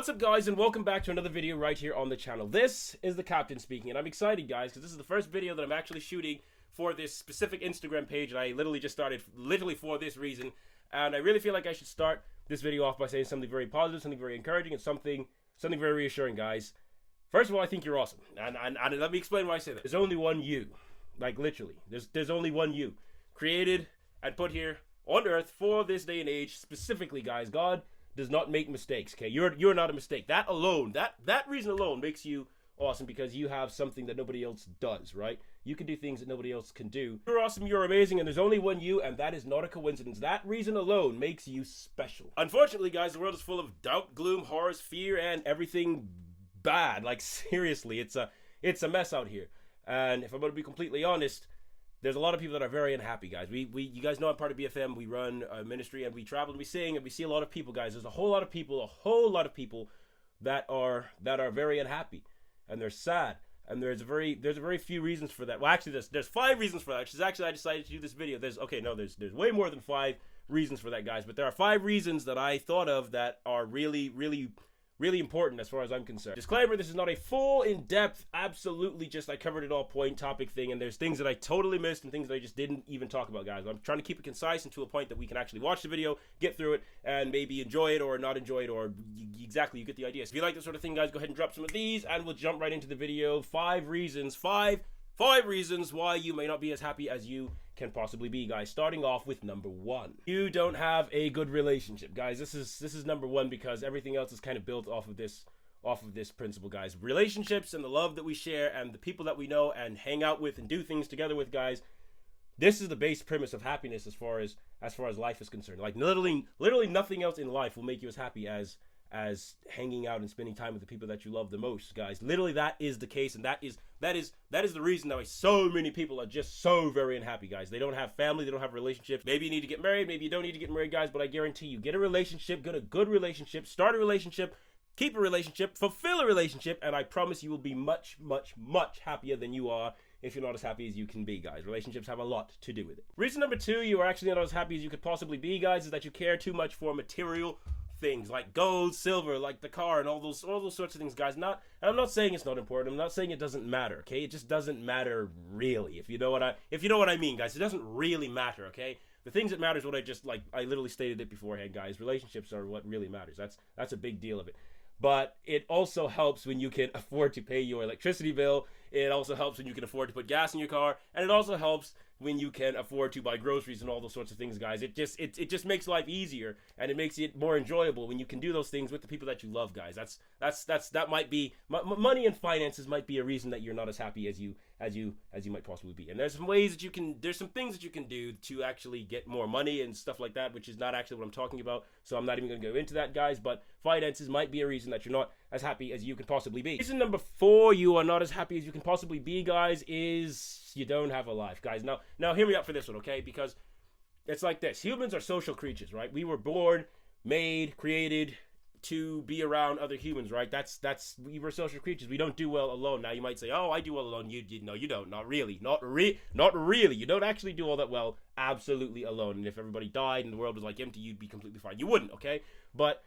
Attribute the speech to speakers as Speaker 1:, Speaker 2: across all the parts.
Speaker 1: What's up, guys, and welcome back to another video right here on the channel. This is the Captain speaking, and I'm excited, guys, because this is the first video that I'm actually shooting for this specific Instagram page, and I literally just started for this reason. And I really feel like I should start this video off by saying something very positive, something very encouraging, and something very reassuring, guys. First of all, I think you're awesome, and let me explain why I say that. There's only one you, like literally. There's only one you, created and put here on Earth for this day and age. Specifically, guys, God does not make mistakes. Okay, you're not a mistake. That alone, that reason alone makes you awesome, because you have something that nobody else does, right? You can do things that nobody else can do. You're awesome, you're amazing, and there's only one you, and that is not a coincidence. That reason alone makes you special. Unfortunately, guys, the world is full of doubt, gloom, horrors, fear, and everything bad. Like, seriously, it's a mess out here. And if I'm going to be completely honest, there's a lot of people that are very unhappy, guys. You guys know I'm part of BFM. We run a ministry, and we travel, and we sing, and we see a lot of people, guys. There's a whole lot of people that are very unhappy, and they're sad. And there's a very few reasons for that. Well, actually, there's 5 reasons for that. Which is actually, I decided to do this video. There's way more than 5 reasons for that, guys. But there are 5 reasons that I thought of that are really important as far as I'm concerned. Disclaimer, this is not a full, in-depth, absolutely just I covered it all point topic thing, and there's things that I totally missed and things that I just didn't even talk about, guys. I'm trying to keep it concise and to a point that we can actually watch the video, get through it, and maybe enjoy it or not enjoy it, or exactly, you get the idea. So if you like this sort of thing, guys, go ahead and drop some of these, and we'll jump right into the video. 5 reasons why you may not be as happy as you can possibly be, guys. Starting off with number 1. You don't have a good relationship, guys. This is number 1, because everything else is kind of built off of this principle, guys. Relationships and the love that we share and the people that we know and hang out with and do things together with, guys. This is the base premise of happiness as far as life is concerned. Like, literally nothing else in life will make you as happy as hanging out and spending time with the people that you love the most, guys. Literally, that is the case, and that is the reason why so many people are just so very unhappy, guys. They don't have family, they don't have relationships. Maybe you need to get married, maybe you don't need to get married, guys, but I guarantee you, get a relationship, get a good relationship, start a relationship, keep a relationship, fulfill a relationship, and I promise you will be much happier than you are if you're not as happy as you can be, guys. Relationships have a lot to do with it. Reason number 2, you are actually not as happy as you could possibly be, guys, is that you care too much for material things like gold, silver, like the car, and all those sorts of things, guys. And I'm not saying it's not important. I'm not saying it doesn't matter, okay? It just doesn't matter really. If you know what I mean, guys. It doesn't really matter, okay? The things that matter is what I literally stated it beforehand, guys. Relationships are what really matters. That's a big deal of it. But it also helps when you can afford to pay your electricity bill. It also helps when you can afford to put gas in your car, and it also helps when you can afford to buy groceries and all those sorts of things, guys. It just makes life easier, and it makes it more enjoyable when you can do those things with the people that you love, guys. That might be money and finances might be a reason that you're not as happy as you might possibly be. And there's some things that you can do to actually get more money and stuff like that, which is not actually what I'm talking about. So I'm not even going to go into that, guys. But finances might be a reason that you're not as happy as you can possibly be. Reason number 4, you are not as happy as you can possibly be, guys, is you don't have a life, guys. Now hear me out for this one, okay? Because it's like this. Humans are social creatures, right? We were born, made, created to be around other humans, right? We were social creatures. We don't do well alone. Now you might say, "Oh, I do well alone." No, you don't. Not really. Not really. You don't actually do all that well absolutely alone. And if everybody died and the world was like empty, you'd be completely fine. You wouldn't, okay? But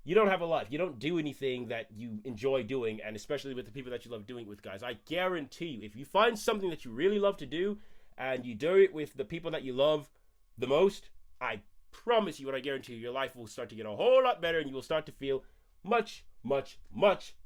Speaker 1: you don't have a life. You don't do anything that you enjoy doing, and especially with the people that you love doing it with, guys. I guarantee you, if you find something that you really love to do, and you do it with the people that you love the most, I promise you, and I guarantee you, your life will start to get a whole lot better, and you will start to feel much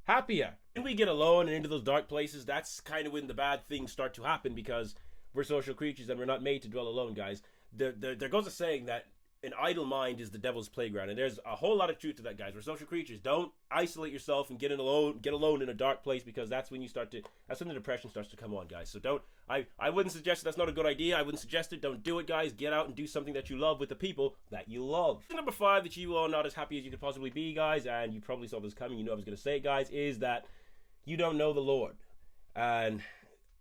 Speaker 1: happier. When we get alone and into those dark places, that's kind of when the bad things start to happen, because we're social creatures and we're not made to dwell alone, guys. There goes a saying that an idle mind is the devil's playground, and there's a whole lot of truth to that, guys. We're social creatures. Don't isolate yourself and get alone in a dark place, because that's when that's when the depression starts to come on, guys. So I wouldn't suggest it. That's not a good idea. I wouldn't suggest it. Don't do it, guys. Get out and do something that you love with the people that you love. Number 5, that you are not as happy as you could possibly be, guys, and you probably saw this coming. You know I was going to say it, guys, is that you don't know the Lord. And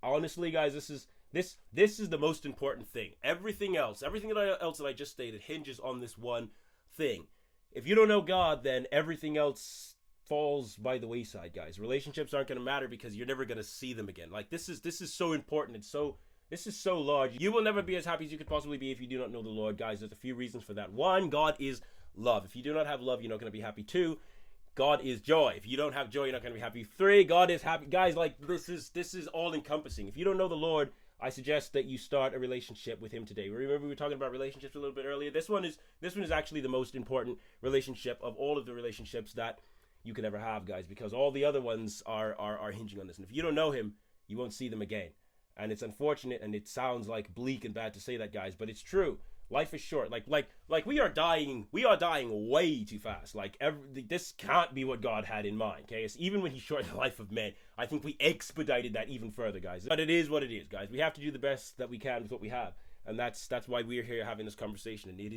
Speaker 1: honestly, guys, this is the most important thing. Everything else that I just stated hinges on this one thing. If you don't know God, then everything else falls by the wayside, guys. Relationships aren't going to matter because you're never going to see them again. Like, this is so important. This is so large. You will never be as happy as you could possibly be if you do not know the Lord, guys. There's a few reasons for that. 1, God is love. If you do not have love, you're not going to be happy. 2, God is joy. If you don't have joy, you're not going to be happy. 3, God is happy. Guys, like, this is all encompassing. If you don't know the Lord, I suggest that you start a relationship with him today. Remember, we were talking about relationships a little bit earlier. This one is actually the most important relationship of all of the relationships that you can ever have, guys, because all the other ones are hinging on this. And if you don't know him, you won't see them again. And it's unfortunate, and it sounds like bleak and bad to say that, guys, but it's true. Life is short. Like we are dying way too fast. Like, this can't be what God had in mind. Okay, it's, even when He shortened the life of men, I think we expedited that even further, guys. But it is what it is, guys. We have to do the best that we can with what we have, and that's why we're here having this conversation. And it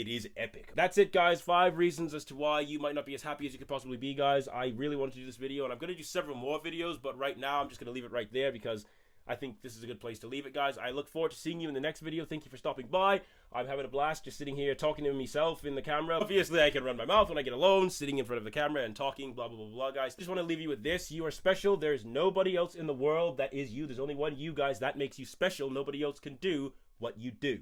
Speaker 1: is epic. That's it, guys. 5 reasons as to why you might not be as happy as you could possibly be, guys. I really wanted to do this video, and I'm going to do several more videos, but right now I'm just going to leave it right there because I think this is a good place to leave it, guys. I look forward to seeing you in the next video. Thank you for stopping by. I'm having a blast just sitting here talking to myself in the camera. Obviously, I can run my mouth when I get alone, sitting in front of the camera and talking, blah, blah, blah, blah, guys. Just want to leave you with this. You are special. There's nobody else in the world that is you. There's only one you, guys. That makes you special. Nobody else can do what you do.